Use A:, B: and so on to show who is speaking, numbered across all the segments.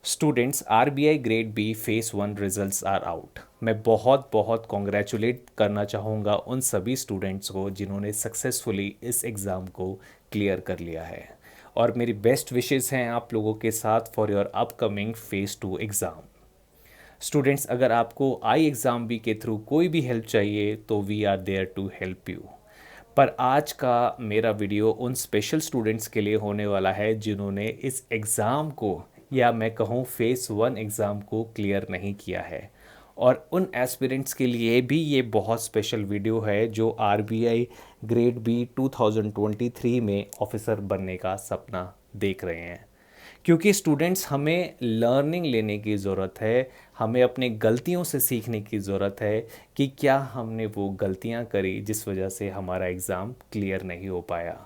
A: Students RBI grade B phase one results are out. मैं बहुत बहुत कॉन्ग्रेचुलेट करना चाहूँगा उन सभी स्टूडेंट्स को जिन्होंने सक्सेसफुली इस एग्ज़ाम को क्लियर कर लिया है। और मेरी बेस्ट विशेस हैं आप लोगों के साथ for your upcoming phase two exam. Students, अगर आपको आई एग्ज़ाम बी के थ्रू कोई भी हेल्प चाहिए तो we are there to help you. पर आज का मेरा वीडियो उन स्पेशल स्टूडेंट्स के लिए होने वाला है जिन्होंने इस एग्ज़ाम को या मैं कहूँ फेस वन एग्ज़ाम को क्लियर नहीं किया है। और उन एस्पिरेंट्स के लिए भी ये बहुत स्पेशल वीडियो है जो आरबीआई ग्रेड बी 2023 में ऑफिसर बनने का सपना देख रहे हैं। क्योंकि स्टूडेंट्स, हमें लर्निंग लेने की ज़रूरत है, हमें अपनी गलतियों से सीखने की ज़रूरत है कि क्या हमने वो गलतियां करी जिस वजह से हमारा एग्ज़ाम क्लियर नहीं हो पाया।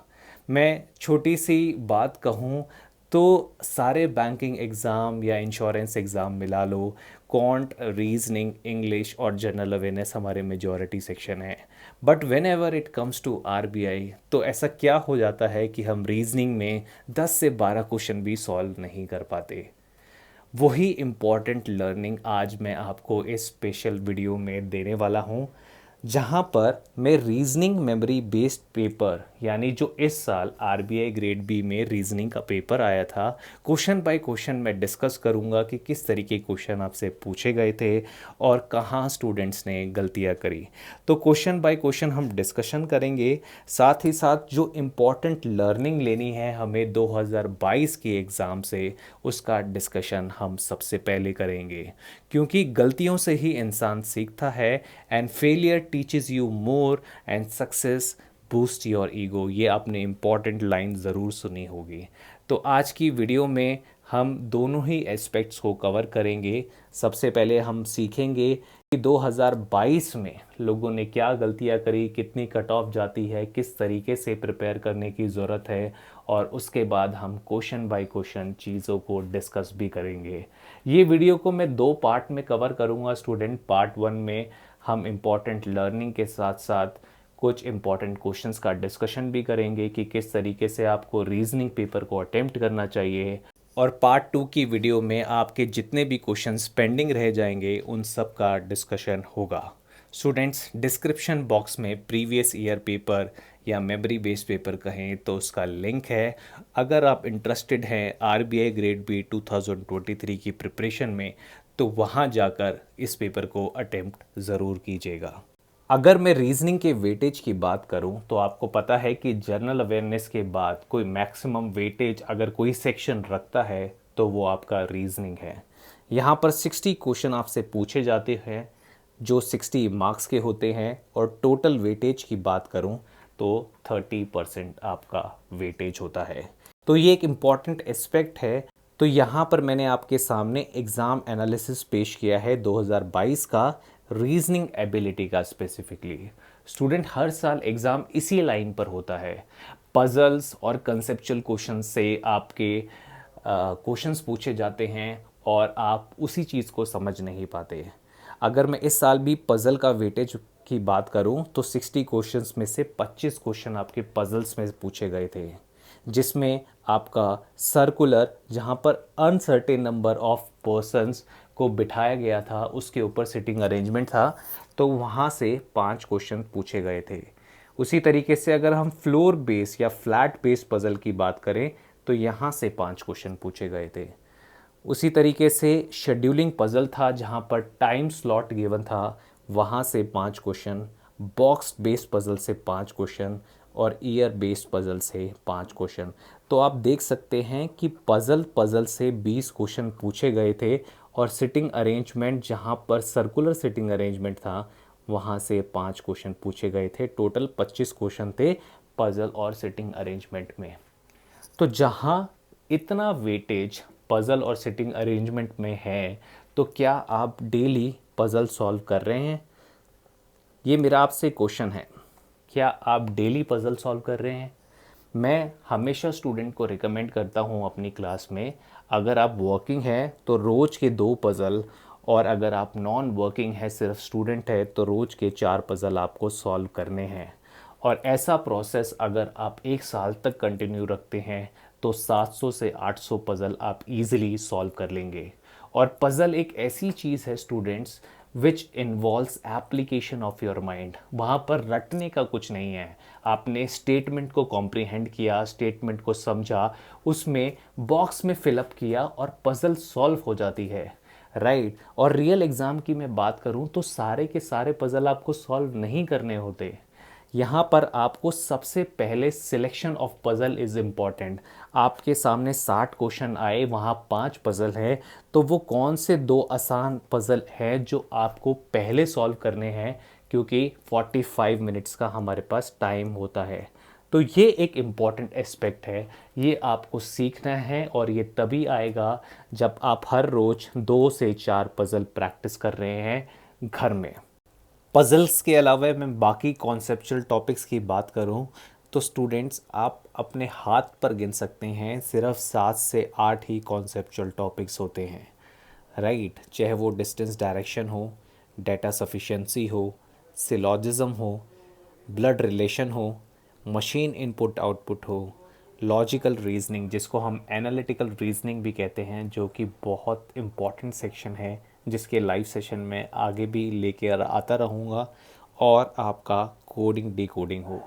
A: मैं छोटी सी बात कहूँ तो सारे बैंकिंग एग्ज़ाम या इंश्योरेंस एग्ज़ाम मिला लो, क्वांट, रीजनिंग, इंग्लिश और जनरल अवेयरनेस हमारे मेजॉरिटी सेक्शन है। But whenever it comes to RBI तो ऐसा क्या हो जाता है कि हम रीजनिंग में 10 से 12 क्वेश्चन भी सॉल्व नहीं कर पाते। वही इम्पॉर्टेंट लर्निंग आज मैं आपको इस स्पेशल वीडियो में देने वाला हूँ, जहाँ पर मैं रीजनिंग मेमोरी बेस्ड पेपर यानी जो इस साल आरबीआई ग्रेड बी में रीजनिंग का पेपर आया था, क्वेश्चन बाय क्वेश्चन मैं डिस्कस करूँगा कि किस तरीके के क्वेश्चन आपसे पूछे गए थे और कहाँ स्टूडेंट्स ने गलतियाँ करी। तो क्वेश्चन बाय क्वेश्चन हम डिस्कशन करेंगे। साथ ही साथ जो इम्पॉर्टेंट लर्निंग लेनी है हमें 2022 के एग्ज़ाम से, उसका डिस्कशन हम सबसे पहले करेंगे। क्योंकि गलतियों से ही इंसान सीखता है and failure teaches you more and success boost your ego. ये आपने इम्पॉर्टेंट लाइन ज़रूर सुनी होगी। तो आज की वीडियो में हम दोनों ही एस्पेक्ट्स को कवर करेंगे। सबसे पहले हम सीखेंगे कि 2022 में लोगों ने क्या गलतियां करी, कितनी कट ऑफ जाती है, किस तरीके से प्रिपेयर करने की ज़रूरत है, और उसके बाद हम क्वेश्चन बाय क्वेश्चन चीज़ों को डिस्कस भी करेंगे। ये वीडियो को मैं 2 पार्ट में कवर करूँगा स्टूडेंट। पार्ट 1 में हम इम्पॉर्टेंट लर्निंग के साथ साथ कुछ इम्पॉर्टेंट क्वेश्चंस का डिस्कशन भी करेंगे कि किस तरीके से आपको रीजनिंग पेपर को अटेम्प्ट करना चाहिए। और पार्ट 2 की वीडियो में आपके जितने भी क्वेश्चंस पेंडिंग रह जाएंगे उन सब का डिस्कशन होगा। स्टूडेंट्स, डिस्क्रिप्शन बॉक्स में प्रीवियस ईयर पेपर या मेमोरी बेस्ड पेपर कहें तो उसका लिंक है। अगर आप इंटरेस्टेड हैं आरबीआई ग्रेड बी 2023 की प्रिपरेशन में तो वहाँ जाकर इस पेपर को अटेम्प्ट ज़रूर कीजिएगा। अगर मैं रीजनिंग के वेटेज की बात करूं तो आपको पता है कि जनरल अवेयरनेस के बाद कोई मैक्सिमम वेटेज अगर कोई सेक्शन रखता है तो वो आपका रीजनिंग है। यहाँ पर 60 क्वेश्चन आपसे पूछे जाते हैं जो 60 मार्क्स के होते हैं, और टोटल वेटेज की बात करूं तो 30% आपका वेटेज होता है। तो ये एक इम्पॉर्टेंट एस्पेक्ट है। तो यहाँ पर मैंने आपके सामने एग्ज़ाम एनालिसिस पेश किया है 2022 का रीजनिंग एबिलिटी का स्पेसिफिकली। स्टूडेंट, हर साल एग्ज़ाम इसी लाइन पर होता है। पजल्स और कंसेप्चुअल क्वेश्चन से आपके क्वेश्चंस पूछे जाते हैं और आप उसी चीज़ को समझ नहीं पाते। अगर मैं इस साल भी पज़ल का वेटेज की बात करूं तो 60 क्वेश्चंस में से 25 क्वेश्चन आपके पज़ल्स में पूछे गए थे, जिसमें आपका सर्कुलर, जहां पर अनसर्टेन नंबर ऑफ पर्सन्स को बिठाया गया था, उसके ऊपर सिटिंग अरेंजमेंट था, तो वहां से 5 क्वेश्चन पूछे गए थे। उसी तरीके से अगर हम फ्लोर बेस या फ्लैट बेस पज़ल की बात करें तो यहाँ से 5 क्वेश्चन पूछे गए थे। उसी तरीके से शेड्यूलिंग पज़ल था जहाँ पर टाइम स्लॉट गिवन था, वहाँ से 5 क्वेश्चन, बॉक्स बेस्ड पज़ल से 5 क्वेश्चन और ईयर बेस्ड पज़ल से 5 क्वेश्चन। तो आप देख सकते हैं कि पज़ल से 20 क्वेश्चन पूछे गए थे, और सिटिंग अरेंजमेंट जहाँ पर सर्कुलर सिटिंग अरेंजमेंट था वहाँ से 5 क्वेश्चन पूछे गए थे। टोटल 25 क्वेश्चन थे पज़ल और सिटिंग अरेंजमेंट में। तो जहाँ इतना वेटेज पज़ल और सिटिंग अरेंजमेंट में है, तो क्या आप डेली पज़ल सॉल्व कर रहे हैं? ये मेरा आपसे क्वेश्चन है। क्या आप डेली पज़ल सॉल्व कर रहे हैं? मैं हमेशा स्टूडेंट को रिकमेंड करता हूँ अपनी क्लास में, अगर आप वर्किंग हैं तो रोज़ के 2 पज़ल, और अगर आप नॉन वर्किंग है, सिर्फ स्टूडेंट है, तो रोज़ के 4 पज़ल आपको सॉल्व करने हैं। और ऐसा प्रोसेस अगर आप 1 साल तक कंटिन्यू रखते हैं तो 700 से 800 पज़ल आप इजीली सॉल्व कर लेंगे। और पज़ल एक ऐसी चीज़ है students which involves application of your mind. वहाँ पर रटने का कुछ नहीं है। आपने स्टेटमेंट को कॉम्प्रिहेंड किया, स्टेटमेंट को समझा, उसमें बॉक्स में फिलअप किया और पज़ल सॉल्व हो जाती है, राइट। और रियल एग्ज़ाम की मैं बात करूँ तो सारे के सारे पज़ल आपको सॉल्व नहीं करने होते। यहाँ पर आपको सबसे पहले selection of puzzle is important. आपके सामने 60 क्वेश्चन आए, वहाँ 5 पज़ल है, तो वो कौन से 2 आसान पज़ल हैं जो आपको पहले सॉल्व करने हैं, क्योंकि 45 मिनट्स का हमारे पास टाइम होता है। तो ये एक इम्पॉर्टेंट एस्पेक्ट है, ये आपको सीखना है और ये तभी आएगा जब आप हर रोज़ 2 से 4 पज़ल प्रैक्टिस कर रहे हैं घर में। पजल्स के अलावा मैं बाकी कॉन्सेप्चुअल टॉपिक्स की बात करूं तो स्टूडेंट्स आप अपने हाथ पर गिन सकते हैं, सिर्फ 7 से 8 ही कॉन्सेप्चुअल टॉपिक्स होते हैं, राइट। चाहे वो डिस्टेंस डायरेक्शन हो, डेटा सफिशिएंसी हो, सिलॉजिज्म हो, ब्लड रिलेशन हो, मशीन इनपुट आउटपुट हो, लॉजिकल रीजनिंग जिसको हम एनालिटिकल रीजनिंग भी कहते हैं, जो कि बहुत इम्पॉर्टेंट सेक्शन है जिसके लाइव सेशन में आगे भी लेके आता रहूँगा, और आपका कोडिंग डिकोडिंग हो।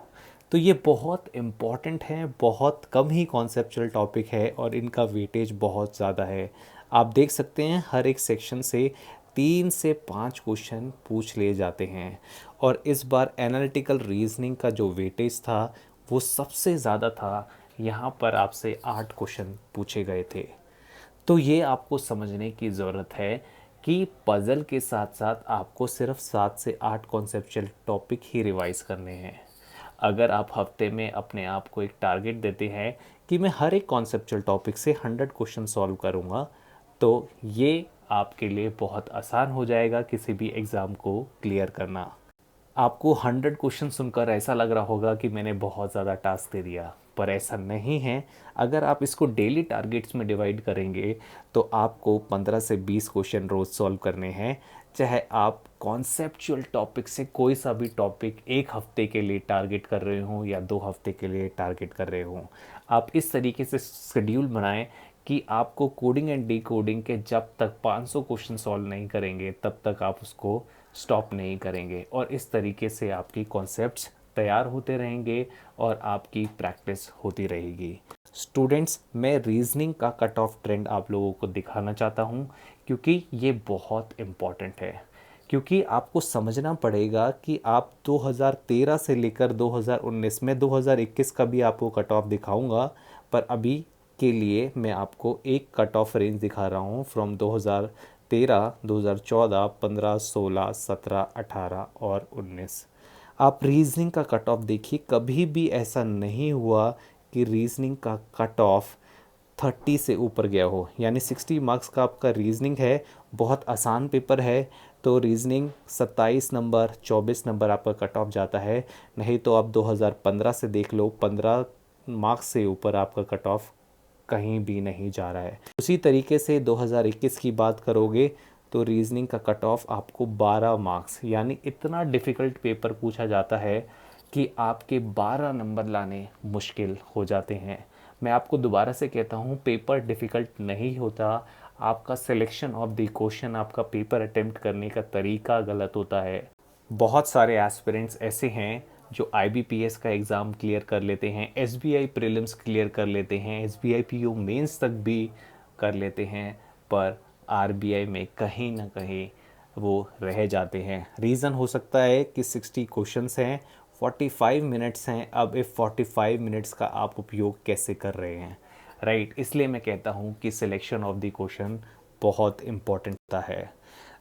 A: तो ये बहुत इम्पॉर्टेंट है, बहुत कम ही कॉन्सेप्चुअल टॉपिक है और इनका वेटेज बहुत ज़्यादा है। आप देख सकते हैं हर एक सेक्शन से 3 से 5 क्वेश्चन पूछ लिए जाते हैं, और इस बार एनालिटिकल रीजनिंग का जो वेटेज था वो सबसे ज़्यादा था। यहाँ पर आपसे 8 क्वेश्चन पूछे गए थे। तो ये आपको समझने की ज़रूरत है कि पज़ल के साथ साथ आपको सिर्फ 7 से 8 कॉन्सेप्चुअल टॉपिक ही रिवाइज करने हैं। अगर आप हफ्ते में अपने आप को एक टारगेट देते हैं कि मैं हर एक कॉन्सेप्चुअल टॉपिक से 100 क्वेश्चन सॉल्व करूँगा, तो ये आपके लिए बहुत आसान हो जाएगा किसी भी एग्ज़ाम को क्लियर करना। आपको 100 क्वेश्चन सुनकर ऐसा लग रहा होगा कि मैंने बहुत ज़्यादा टास्क दे दिया, पर ऐसा नहीं है। अगर आप इसको डेली टारगेट्स में डिवाइड करेंगे तो आपको 15 से 20 क्वेश्चन रोज़ सॉल्व करने हैं। चाहे आप कॉन्सेप्चुअल टॉपिक से कोई सा भी टॉपिक एक हफ्ते के लिए टारगेट कर रहे हों या 2 हफ्ते के लिए टारगेट कर रहे हों, आप इस तरीके से शेड्यूल बनाएं कि आपको कोडिंग एंड डिकोडिंग के जब तक 500 क्वेश्चन सॉल्व नहीं करेंगे तब तक आप उसको स्टॉप नहीं करेंगे, और इस तरीके से आपकी कॉन्सेप्ट्स तैयार होते रहेंगे और आपकी प्रैक्टिस होती रहेगी। स्टूडेंट्स, मैं रीजनिंग का कट ऑफ ट्रेंड आप लोगों को दिखाना चाहता हूँ, क्योंकि ये बहुत इम्पॉर्टेंट है। क्योंकि आपको समझना पड़ेगा कि आप 2013 से लेकर 2019 में 2021 का भी आपको कट ऑफ दिखाऊंगा, पर अभी के लिए मैं आपको एक कट ऑफ रेंज दिखा रहा हूँ फ्रॉम 2013, 2014, 15, 16, 17, 18 और 19। आप रीजनिंग का कट ऑफ देखिए, कभी भी ऐसा नहीं हुआ कि रीजनिंग का कट ऑफ 30 से ऊपर गया हो। यानी 60 मार्क्स का आपका रीजनिंग है, बहुत आसान पेपर है, तो रीजनिंग 27 नंबर 24 नंबर आपका कट ऑफ जाता है। नहीं तो आप 2015 से देख लो, 15 मार्क्स से ऊपर आपका कट ऑफ कहीं भी नहीं जा रहा है। उसी तरीके से 2021 की बात करोगे तो रीजनिंग का कट ऑफ आपको 12 मार्क्स, यानी इतना डिफ़िकल्ट पेपर पूछा जाता है कि आपके 12 नंबर लाने मुश्किल हो जाते हैं। मैं आपको दोबारा से कहता हूँ, पेपर डिफ़िकल्ट नहीं होता, आपका सिलेक्शन ऑफ द क्वेश्चन, आपका पेपर अटेम्प्ट करने का तरीका गलत होता है। बहुत सारे एस्पिरेंट्स ऐसे हैं जो IBPS का एग्ज़ाम क्लियर कर लेते हैं, SBI प्रीलिम्स क्लियर कर लेते हैं, SBI PO मेंस तक भी कर लेते हैं, पर RBI में कहीं ना कहीं वो रह जाते हैं। रीज़न हो सकता है कि 60 क्वेश्चंस हैं, 45 मिनट्स हैं। अब इस 45 मिनट्स का आप उपयोग कैसे कर रहे हैं, राइट। इसलिए मैं कहता हूँ कि सिलेक्शन ऑफ द क्वेश्चन बहुत इम्पॉर्टेंट होता है,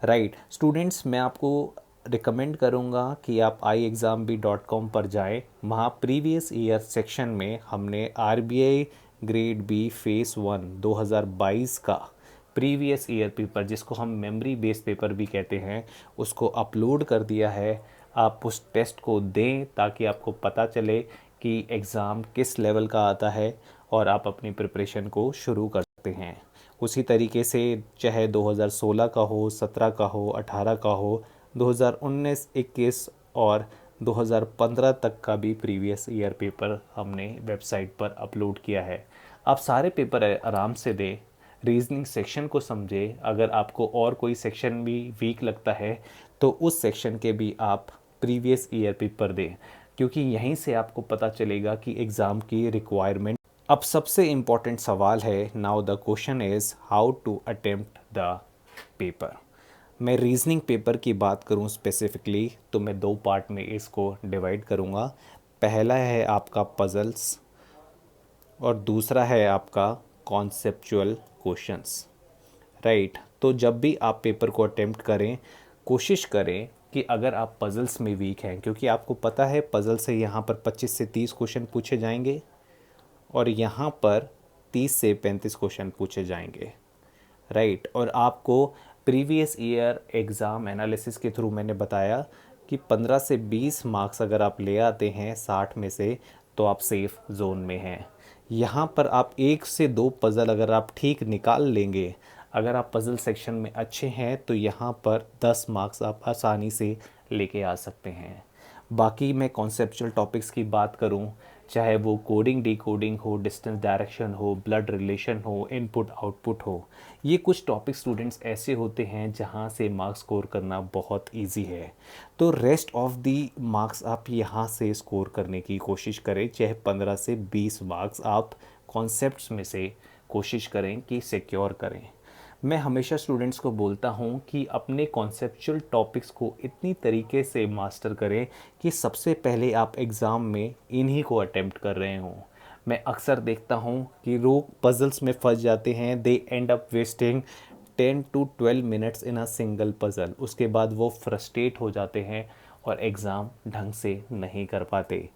A: राइट। स्टूडेंट्स, मैं आपको रिकमेंड करूँगा कि आप iexambee.com पर जाएं। वहाँ प्रीवियस ईयर सेक्शन में हमने RBI ग्रेड बी फेस 1 2022 का प्रीवियस ईयर पेपर, जिसको हम मेमोरी बेस्ड पेपर भी कहते हैं, उसको अपलोड कर दिया है। आप उस टेस्ट को दें ताकि आपको पता चले कि एग्ज़ाम किस लेवल का आता है और आप अपनी प्रिपरेशन को शुरू कर सकते हैं। उसी तरीके से चाहे 2016 का हो, 17 का हो, 18 का हो, 2019, 21 और 2015 तक का भी प्रीवियस ईयर पेपर हमने वेबसाइट पर अपलोड किया है। आप सारे पेपर आराम से दें, रीजनिंग सेक्शन को समझें। अगर आपको और कोई सेक्शन भी वीक लगता है तो उस सेक्शन के भी आप प्रीवियस ईयर पेपर दें, क्योंकि यहीं से आपको पता चलेगा कि एग्ज़ाम की रिक्वायरमेंट। अब सबसे इम्पॉर्टेंट सवाल है, now the question is how to attempt the paper. मैं रीजनिंग पेपर की बात करूं स्पेसिफिकली तो मैं दो पार्ट में इसको डिवाइड करूंगा। पहला है आपका पजल्स और दूसरा है आपका कॉन्सेप्चुअल क्वेश्चंस, राइट। तो जब भी आप पेपर को अटेम्प्ट करें, कोशिश करें कि अगर आप पजल्स में वीक हैं, क्योंकि आपको पता है पजल से यहाँ पर 25 से 30 क्वेश्चन पूछे जाएंगे और यहाँ पर 30 से 35 क्वेश्चन पूछे जाएंगे, राइट। और आपको प्रीवियस ईयर एग्ज़ाम एनालिसिस के थ्रू मैंने बताया कि 15 से 20 मार्क्स अगर आप ले आते हैं 60 में से तो आप सेफ जोन में हैं। यहाँ पर आप एक से दो पज़ल अगर आप ठीक निकाल लेंगे, अगर आप पज़ल सेक्शन में अच्छे हैं तो यहाँ पर 10 मार्क्स आप आसानी से लेके आ सकते हैं। बाकी मैं कॉन्सेप्चुअल टॉपिक्स की बात करूं, चाहे वो कोडिंग डिकोडिंग हो, डिस्टेंस डायरेक्शन हो, ब्लड रिलेशन हो, इनपुट आउटपुट हो, ये कुछ टॉपिक स्टूडेंट्स ऐसे होते हैं जहां से मार्क्स स्कोर करना बहुत इजी है। तो रेस्ट ऑफ दी मार्क्स आप यहां से स्कोर करने की कोशिश करें, चाहे 15 से 20 मार्क्स आप कॉन्सेप्ट्स में से कोशिश करें कि सिक्योर करें। मैं हमेशा स्टूडेंट्स को बोलता हूं कि अपने कॉन्सेप्चुअल टॉपिक्स को इतनी तरीके से मास्टर करें कि सबसे पहले आप एग्ज़ाम में इन्हीं को अटेम्प्ट कर रहे हों। मैं अक्सर देखता हूं कि लोग पज़ल्स में फंस जाते हैं, they end up wasting 10 to 12 minutes in a single puzzle. उसके बाद वो फ्रस्ट्रेट हो जाते हैं और एग्ज़ाम ढंग से नहीं कर पाते।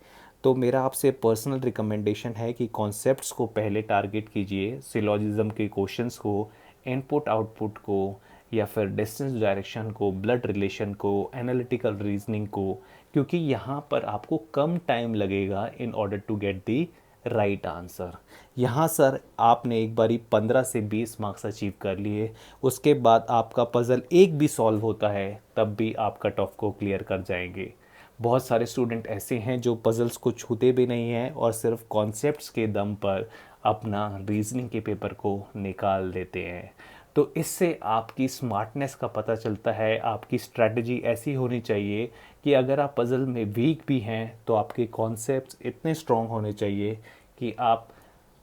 A: तो मेरा आपसे पर्सनल रिकमेंडेशन है कि कॉन्सेप्ट्स को पहले टारगेट कीजिए, सिलॉजिज्म के क्वेश्चंस को, इनपुट आउटपुट को, या फिर डिस्टेंस डायरेक्शन को, ब्लड रिलेशन को, एनालिटिकल रीजनिंग को, क्योंकि यहाँ पर आपको कम टाइम लगेगा in order to get the right answer. यहाँ सर आपने एक बारी 15 से 20 मार्क्स अचीव कर लिए, उसके बाद आपका पज़ल एक भी सॉल्व होता है तब भी आप कट ऑफ को क्लियर कर जाएंगे। बहुत सारे स्टूडेंट ऐसे हैं जो पज़ल्स को छूते भी नहीं हैं और सिर्फ कॉन्सेप्ट्स के दम पर अपना रीजनिंग के पेपर को निकाल देते हैं। तो इससे आपकी स्मार्टनेस का पता चलता है। आपकी स्ट्रैटेजी ऐसी होनी चाहिए कि अगर आप पज़ल में वीक भी हैं तो आपके कॉन्सेप्ट्स इतने स्ट्रॉन्ग होने चाहिए कि आप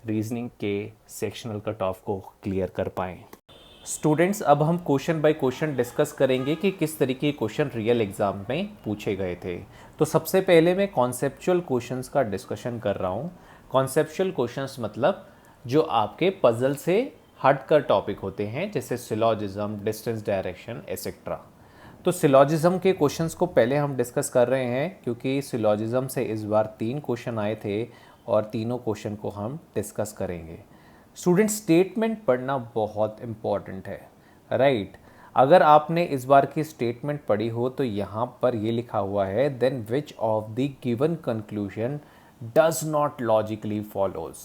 A: रीजनिंग के सेक्शनल कट ऑफ को क्लियर कर पाएँ। स्टूडेंट्स, अब हम क्वेश्चन बाय क्वेश्चन डिस्कस करेंगे कि किस तरीके के क्वेश्चन रियल एग्जाम में पूछे गए थे। तो सबसे पहले मैं कॉन्सेप्चुअल क्वेश्चंस का डिस्कशन कर रहा हूँ। कॉन्सेप्चुअल क्वेश्चंस मतलब जो आपके पजल से हटकर टॉपिक होते हैं, जैसे सिलॉजिज्म, डिस्टेंस डायरेक्शन एसेट्रा। तो सिलॉजिज्म के क्वेश्चंस को पहले हम डिस्कस कर रहे हैं क्योंकि सिलॉजिज्म से इस बार 3 क्वेश्चन आए थे और तीनों क्वेश्चन को हम डिस्कस करेंगे। स्टूडेंट, स्टेटमेंट पढ़ना बहुत इम्पॉर्टेंट है, राइट। अगर आपने इस बार की स्टेटमेंट पढ़ी हो तो यहाँ पर ये लिखा हुआ है, then which of the given conclusion does not logically follows.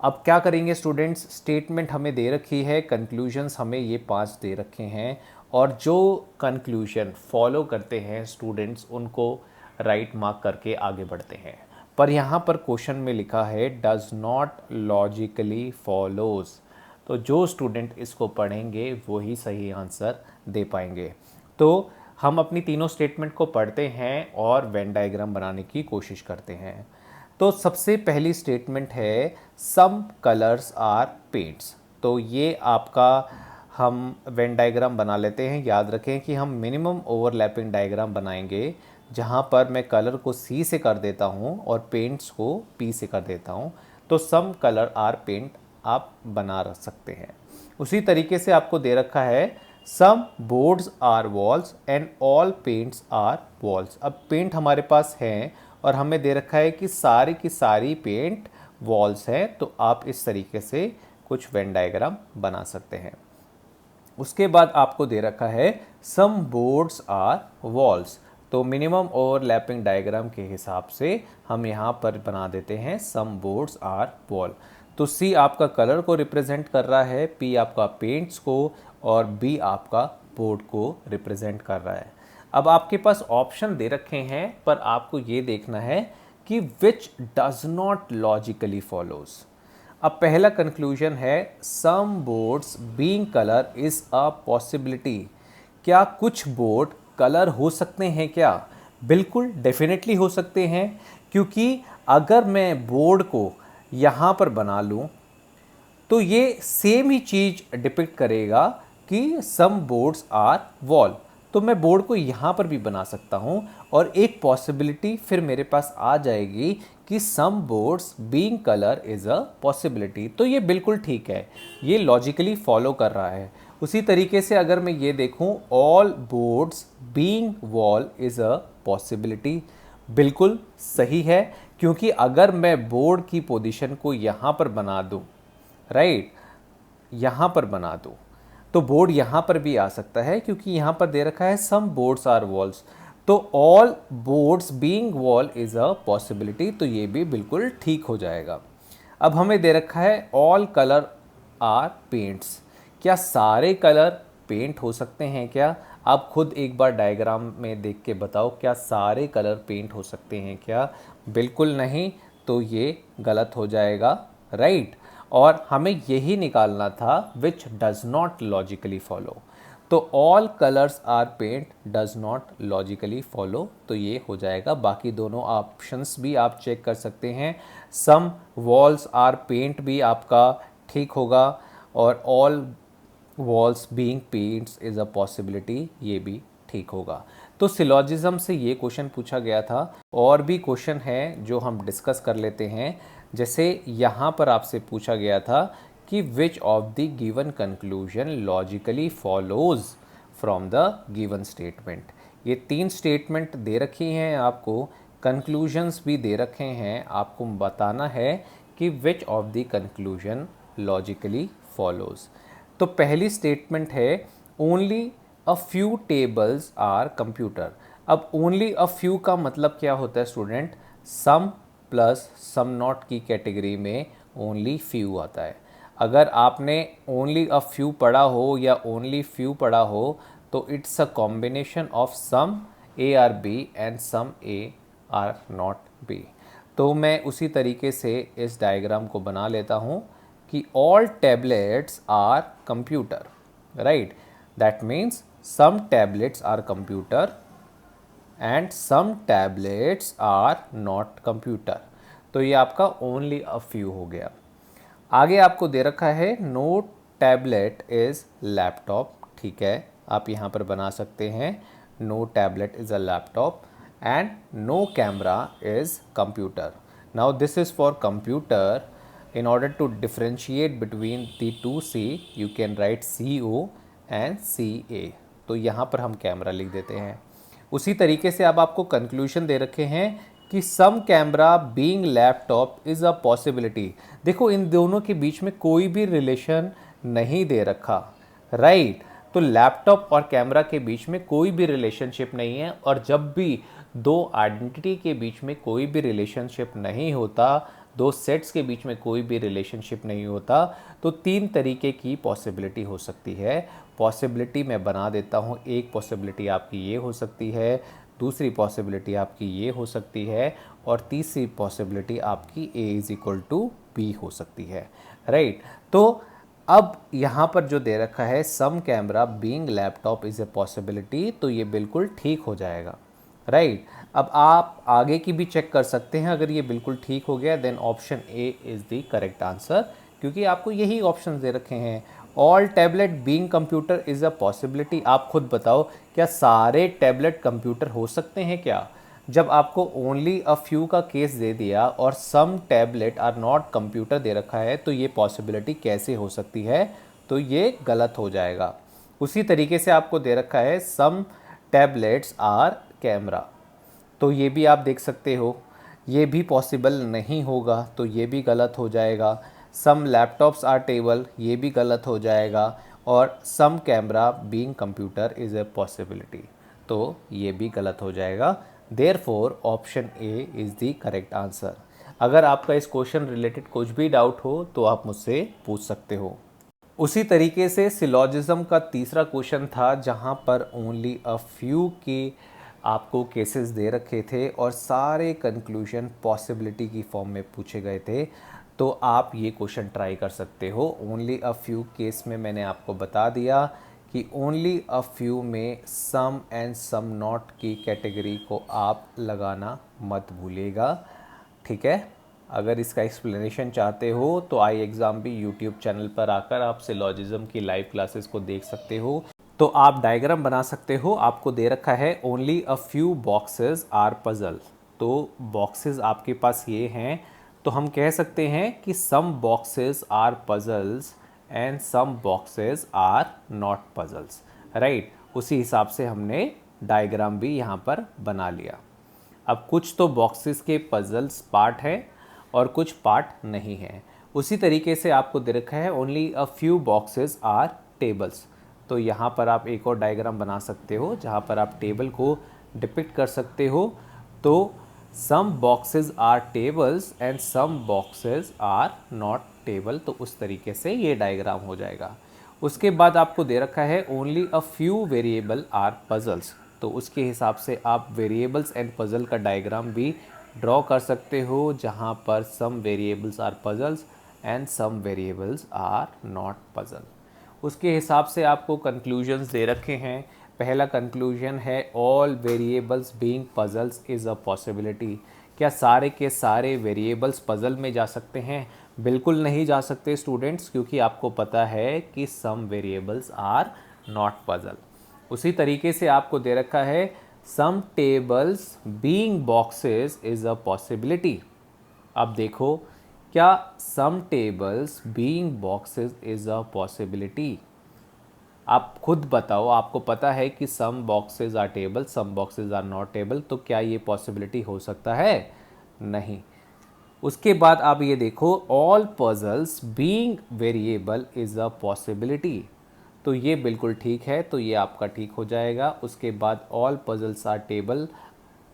A: अब क्या करेंगे स्टूडेंट्स, स्टेटमेंट हमें दे रखी है, कंक्लूजन्स हमें ये 5 दे रखे हैं और जो कंक्लूजन फॉलो करते हैं स्टूडेंट्स उनको राइट मार्क करके आगे बढ़ते हैं। पर यहाँ पर क्वेश्चन में लिखा है डज नॉट लॉजिकली फॉलोज, तो जो स्टूडेंट इसको पढ़ेंगे वही सही आंसर दे पाएंगे। तो हम अपनी तीनों स्टेटमेंट को पढ़ते हैं और वेन डायग्राम बनाने की कोशिश करते हैं। तो सबसे पहली स्टेटमेंट है सम कलर्स आर पेंट्स। तो ये आपका हम वेन डायग्राम बना लेते हैं। याद रखें कि हम मिनिमम ओवरलैपिंग डायग्राम बनाएंगे जहाँ पर मैं कलर को सी से कर देता हूँ और पेंट्स को पी से कर देता हूँ। तो सम कलर आर पेंट आप बना सकते हैं। उसी तरीके से आपको दे रखा है some boards are walls and all paints are walls. अब पेंट हमारे पास हैं और हमें दे रखा है कि सारी की सारी पेंट वॉल्स हैं, तो आप इस तरीके से कुछ वेन डायग्राम बना सकते हैं। उसके बाद आपको दे रखा है सम बोर्ड्स आर वॉल्स, तो मिनिमम ओवरलैपिंग डायग्राम के हिसाब से हम यहाँ पर बना देते हैं सम बोर्ड्स आर वॉल। तो सी आपका कलर को रिप्रेजेंट कर रहा है, पी आपका पेंट्स को और बी आपका बोर्ड को रिप्रेजेंट कर रहा है। अब आपके पास ऑप्शन दे रखे हैं पर आपको ये देखना है कि which does not logically follows. अब पहला कंक्लूजन है some boards being colour is a possibility. क्या कुछ बोर्ड कलर हो सकते हैं क्या? बिल्कुल डेफिनेटली हो सकते हैं, क्योंकि अगर मैं बोर्ड को यहाँ पर बना लूँ तो ये सेम ही चीज़ डिपिक्ट करेगा कि सम बोर्ड्स आर वॉल। तो मैं बोर्ड को यहाँ पर भी बना सकता हूँ और एक पॉसिबिलिटी फिर मेरे पास आ जाएगी कि some boards being colour is a possibility. तो ये बिल्कुल ठीक है, ये लॉजिकली फॉलो कर रहा है। उसी तरीके से अगर मैं ये देखूँ all boards being wall is a possibility, बिल्कुल सही है, क्योंकि अगर मैं बोर्ड की पोजीशन को यहाँ पर बना दूँ, राइट, यहाँ पर बना दो तो बोर्ड यहाँ पर भी आ सकता है, क्योंकि यहाँ पर दे रखा है सम बोर्ड्स आर वॉल्स। तो all boards being wall is a possibility, तो ये भी बिल्कुल ठीक हो जाएगा। अब हमें दे रखा है ऑल कलर आर पेंट्स। क्या सारे कलर पेंट हो सकते हैं क्या? आप खुद एक बार डायग्राम में देख के बताओ, क्या सारे कलर पेंट हो सकते हैं क्या? बिल्कुल नहीं, तो ये गलत हो जाएगा, राइट। और हमें यही निकालना था which does not logically follow. तो all colours are paint does not logically follow, तो ये हो जाएगा। बाकी दोनों ऑप्शंस भी आप चेक कर सकते हैं। सम वॉल्स आर पेंट भी आपका ठीक होगा, और all walls being paints is a possibility, ये भी ठीक होगा। तो सिलॉजिज्म से ये क्वेश्चन पूछा गया था। और भी क्वेश्चन है जो हम डिस्कस कर लेते हैं। जैसे यहाँ पर आपसे पूछा गया था कि which of the given conclusion logically follows from the given statement. ये 3 स्टेटमेंट दे रखी हैं आपको, कंक्लूजन्स भी दे रखे हैं, आपको बताना है कि which of the conclusion logically follows. तो पहली स्टेटमेंट है only a few tables are computer. अब ओनली अ फ्यू का मतलब क्या होता है student? Some plus some not की कैटेगरी में ओनली फ्यू आता है। अगर आपने ओनली अ फ्यू पढ़ा हो या ओनली फ्यू पढ़ा हो तो it's a combination of some A are B and some A are not B. तो मैं उसी तरीके से इस डायग्राम को बना लेता हूँ कि all tablets are computer, right. That means some tablets are computer and some tablets are not computer. तो ये आपका ओनली अ फ्यू हो गया। आगे आपको दे रखा है नो टैबलेट इज़ लैपटॉप, ठीक है, आप यहाँ पर बना सकते हैं no tablet is a laptop and no camera is computer. Now this is for computer. In order to differentiate between the two C, you can write CO and CA। तो यहाँ पर हम कैमरा लिख देते हैं। उसी तरीके से अब आपको कंक्लूजन दे रखे हैं कि some camera being laptop is a possibility. देखो इन दोनों के बीच में कोई भी रिलेशन नहीं दे रखा, राइट। तो लैपटॉप और कैमरा के बीच में कोई भी रिलेशनशिप नहीं है, और जब भी दो आइडेंटिटी के बीच में कोई भी रिलेशनशिप नहीं होता, दो सेट्स के बीच में कोई भी रिलेशनशिप नहीं होता, तो 3 तरीके की पॉसिबिलिटी हो सकती है। पॉसिबिलिटी मैं बना देता हूँ। एक पॉसिबिलिटी आपकी ये हो सकती है, दूसरी पॉसिबिलिटी आपकी ये हो सकती है, और तीसरी पॉसिबिलिटी आपकी A is equal to B हो सकती है, राइट। तो अब यहाँ पर जो दे रखा है some camera being laptop is a possibility, तो ये बिल्कुल ठीक हो जाएगा, राइट। अब आप आगे की भी चेक कर सकते हैं। अगर ये बिल्कुल ठीक हो गया then option A is the correct answer, क्योंकि आपको यही ऑप्शन दे रखे हैं। All tablet being computer is a possibility. आप खुद बताओ, क्या सारे टैबलेट कंप्यूटर हो सकते हैं क्या? जब आपको ओनली अ फ्यू का केस दे दिया और सम टैबलेट आर नॉट कंप्यूटर दे रखा है, तो ये पॉसिबिलिटी कैसे हो सकती है? तो ये गलत हो जाएगा। उसी तरीके से आपको दे रखा है सम टैबलेट्स आर कैमरा, तो ये भी आप देख सकते हो, ये भी पॉसिबल नहीं होगा, तो ये भी गलत हो जाएगा। सम लैपटॉप्स आर टेबल, ये भी गलत हो जाएगा। और some camera being computer is a possibility, तो ये भी गलत हो जाएगा। Therefore option A is the correct answer. अगर आपका इस क्वेश्चन रिलेटेड कुछ भी डाउट हो तो आप मुझसे पूछ सकते हो। उसी तरीके से सिलॉजिज्म का तीसरा क्वेश्चन था, जहाँ पर ओनली अ फ्यू की आपको केसेस दे रखे थे और सारे कंक्लूजन पॉसिबिलिटी की फॉर्म में पूछे गए थे। तो तो आप ये क्वेश्चन ट्राई कर सकते हो। ओनली अ फ्यू केस में मैंने आपको बता दिया कि ओनली अ फ्यू में सम एंड सम नॉट की कैटेगरी को आप लगाना मत भूलिएगा, ठीक है। अगर इसका एक्सप्लेनेशन चाहते हो तो आई एग्ज़ाम भी यूट्यूब चैनल पर आकर आप सिलॉजिज्म की लाइव क्लासेस को देख सकते हो। तो आप डायग्राम बना सकते हो। आपको दे रखा है only a few boxes are puzzle, तो बॉक्सेस आपके पास ये हैं, तो हम कह सकते हैं कि some boxes are puzzles and some boxes are not puzzles, right. उसी हिसाब से हमने डायग्राम भी यहाँ पर बना लिया। अब कुछ तो बॉक्सेस के पजल्स पार्ट हैं और कुछ पार्ट नहीं हैं। उसी तरीके से आपको दे रखा है only a few boxes are tables, तो यहाँ पर आप एक और डायग्राम बना सकते हो जहाँ पर आप टेबल को डिपिक्ट कर सकते हो। तो some boxes are tables and some boxes are not table, तो उस तरीके से ये डायग्राम हो जाएगा। उसके बाद आपको दे रखा है only a few variable are puzzles, तो उसके हिसाब से आप वेरिएबल्स एंड पजल का डायग्राम भी ड्रॉ कर सकते हो, जहाँ पर some variables are puzzles and some variables are not puzzle. उसके हिसाब से आपको कंक्लूजन्स दे रखे हैं। पहला कंक्लूजन है all variables being puzzles is a possibility. क्या सारे के सारे वेरिएबल्स पजल में जा सकते हैं? बिल्कुल नहीं जा सकते स्टूडेंट्स, क्योंकि आपको पता है कि some variables are not puzzle. उसी तरीके से आपको दे रखा है some tables being boxes is a possibility. अब देखो, क्या some tables being boxes is a possibility? आप खुद बताओ, आपको पता है कि some boxes are table, some boxes are not table, तो क्या ये पॉसिबिलिटी हो सकता है? नहीं। उसके बाद आप ये देखो all puzzles being variable is a possibility, तो ये बिल्कुल ठीक है, तो ये आपका ठीक हो जाएगा। उसके बाद all puzzles are table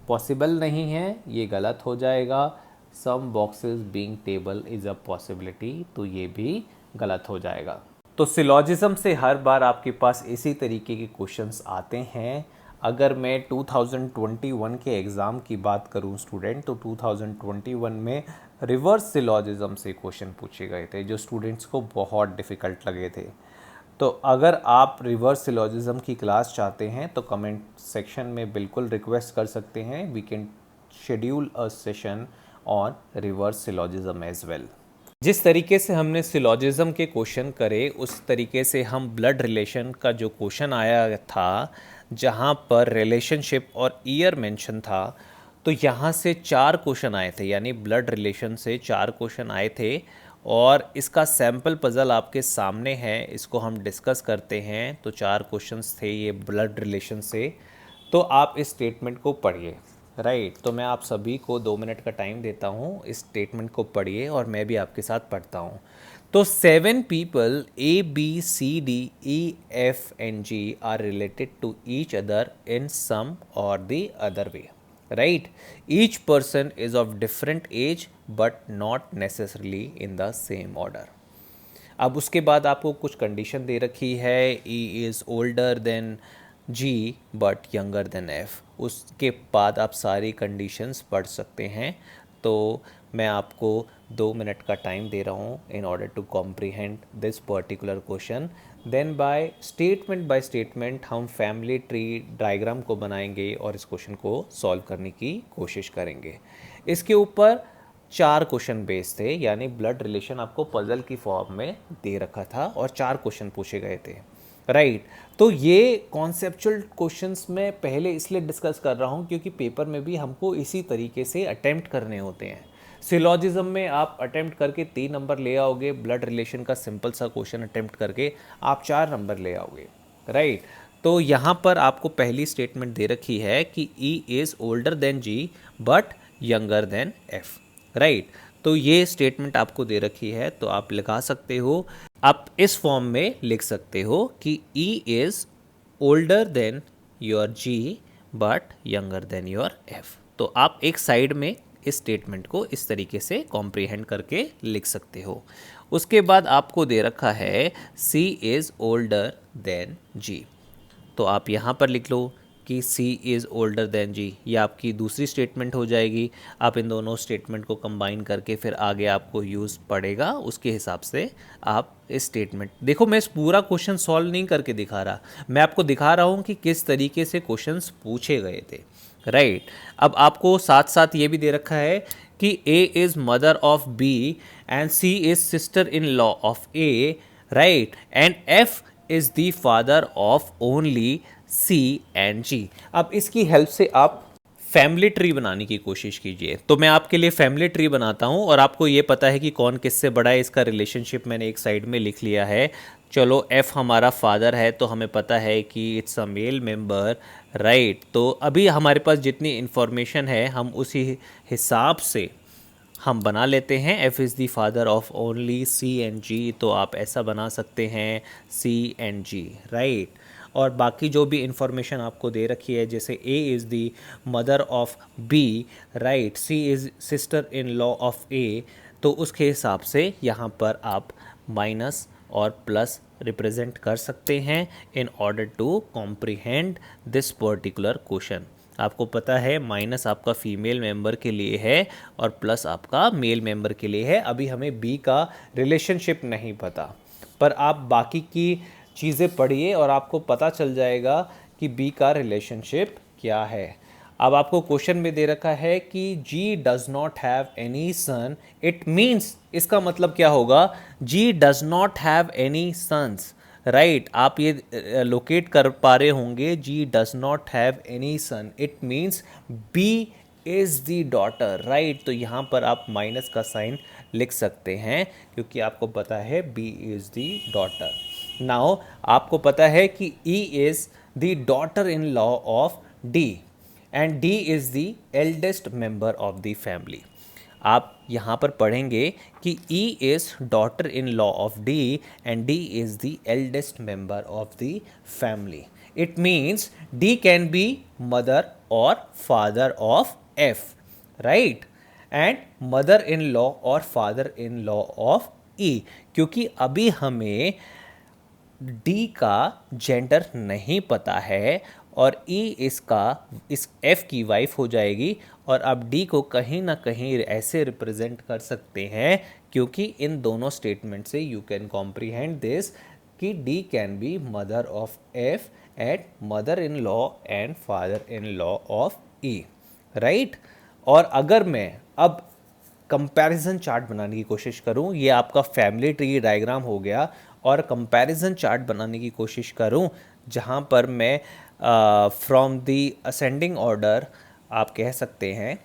A: possible नहीं है, ये गलत हो जाएगा। Some boxes being table is a possibility, तो ये भी गलत हो जाएगा। तो सिलॉजिज्म से हर बार आपके पास इसी तरीके के क्वेश्चंस आते हैं। अगर मैं 2021 के एग्ज़ाम की बात करूं स्टूडेंट, तो 2021 में रिवर्स सिलॉजिज्म से क्वेश्चन पूछे गए थे, जो स्टूडेंट्स को बहुत डिफ़िकल्ट लगे थे। तो अगर आप रिवर्स सिलॉजिज्म की क्लास चाहते हैं तो कमेंट सेक्शन में बिल्कुल रिक्वेस्ट कर सकते हैं। We can schedule a session on reverse syllogism as well. जिस तरीके से हमने सिलॉजिज्म के क्वेश्चन करे, उस तरीके से हम ब्लड रिलेशन का जो क्वेश्चन आया था, जहाँ पर रिलेशनशिप और ईयर मेंशन था, तो यहाँ से 4 क्वेश्चन आए थे, यानी ब्लड रिलेशन से 4 क्वेश्चन आए थे। और इसका सैम्पल पज़ल आपके सामने है, इसको हम डिस्कस करते हैं। तो 4 क्वेश्चंस थे ये ब्लड रिलेशन से। तो आप इस स्टेटमेंट को पढ़िए, राइट। तो मैं आप सभी को 2 मिनट का टाइम देता हूँ, इस स्टेटमेंट को पढ़िए और मैं भी आपके साथ पढ़ता हूँ। तो 7 people A, B, C, D, E, F and G are related to each other in some or the other way, right? Each person is of different age but not necessarily in the same order. अब उसके बाद आपको कुछ condition दे रखी है, E is older than G but younger than F। उसके बाद आप सारी कंडीशंस पढ़ सकते हैं। तो मैं आपको 2 मिनट का टाइम दे रहा हूँ in order to comprehend this particular question. Then by statement हम फैमिली ट्री डायग्राम को बनाएंगे और इस क्वेश्चन को सॉल्व करने की कोशिश करेंगे। इसके ऊपर 4 क्वेश्चन बेस थे, यानी ब्लड रिलेशन आपको पजल की फॉर्म में दे रखा था और 4 क्वेश्चन पूछे गए थे, राइट। तो ये कॉन्सेप्चुअल क्वेश्चंस मैं पहले इसलिए डिस्कस कर रहा हूँ क्योंकि पेपर में भी हमको इसी तरीके से अटेम्प्ट करने होते हैं। सिलॉजिज्म में आप अटेम्प्ट करके 3 नंबर ले आओगे, ब्लड रिलेशन का सिंपल सा क्वेश्चन अटेम्प्ट करके आप 4 नंबर ले आओगे, राइट। तो यहाँ पर आपको पहली स्टेटमेंट दे रखी है कि E is older than G but younger than F, right. तो ये स्टेटमेंट आपको दे रखी है, तो आप लगा सकते हो, आप इस फॉर्म में लिख सकते हो कि E is older than your G but younger than your F। तो आप एक साइड में इस स्टेटमेंट को इस तरीके से कॉम्प्रीहेंड करके लिख सकते हो। उसके बाद आपको दे रखा है C is older than G, तो आप यहाँ पर लिख लो कि सी इज़ ओल्डर देन जी, ये आपकी दूसरी स्टेटमेंट हो जाएगी। आप इन दोनों स्टेटमेंट को कंबाइन करके फिर आगे आपको यूज़ पड़ेगा, उसके हिसाब से आप इस स्टेटमेंट, देखो मैं इस पूरा क्वेश्चन सॉल्व नहीं करके दिखा रहा, मैं आपको दिखा रहा हूँ कि किस तरीके से क्वेश्चंस पूछे गए थे, राइट। अब आपको साथ साथ ये भी दे रखा है कि A is mother of B and C is sister in law of A, right, and F is the father of only C and G. अब इसकी हेल्प से आप फैमिली ट्री बनाने की कोशिश कीजिए। तो मैं आपके लिए फैमिली ट्री बनाता हूँ और आपको ये पता है कि कौन किससे बड़ा है, इसका रिलेशनशिप मैंने एक साइड में लिख लिया है। चलो एफ हमारा फादर है तो हमें पता है कि it's a male member, right. तो अभी हमारे पास जितनी इन्फॉर्मेशन है हम उसी हिसाब से हम बना लेते हैं। F is the father of only C and G, तो आप ऐसा बना सकते हैं सी एंड जी, राइट। और बाकी जो भी इंफॉर्मेशन आपको दे रखी है, जैसे A is the mother of B, right, C is sister in law of A, तो उसके हिसाब से यहाँ पर आप माइनस और प्लस रिप्रेजेंट कर सकते हैं in order to comprehend this particular question. आपको पता है माइनस आपका फीमेल मेंबर के लिए है और प्लस आपका मेल मेंबर के लिए है। अभी हमें बी का रिलेशनशिप नहीं पता, पर आप बाकी की चीज़ें पढ़िए और आपको पता चल जाएगा कि बी का रिलेशनशिप क्या है। अब आपको क्वेश्चन में दे रखा है कि G does not have any son, it means इसका मतलब क्या होगा, G does not have any sons, right. आप ये लोकेट कर पा रहे होंगे, G does not have any son, it means B is the daughter, right. तो यहाँ पर आप माइनस का साइन लिख सकते हैं क्योंकि आपको पता है B is the daughter. Now आपको पता है कि E is the daughter in law of D and D is the eldest member of the family. आप यहाँ पर पढ़ेंगे कि E is daughter in law of D and D is the eldest member of the family. It means D can be mother और father of F, right, and mother in law और father in law of E, क्योंकि अभी हमें D का gender नहीं पता है और ई इसका इस एफ की वाइफ हो जाएगी। और अब डी को कहीं ना कहीं ऐसे रिप्रेजेंट कर सकते हैं क्योंकि इन दोनों स्टेटमेंट से यू कैन कॉम्प्रीहेंड दिस कि D can be mother of F and mother in law and father in law of E, right. और अगर मैं अब कंपैरिजन चार्ट बनाने की कोशिश करूं, ये आपका फैमिली ट्री डायग्राम हो गया, और कंपैरिजन चार्ट बनाने की कोशिश करूं जहां पर मैं फ्रॉम द असेंडिंग ऑर्डर, आप कह सकते हैं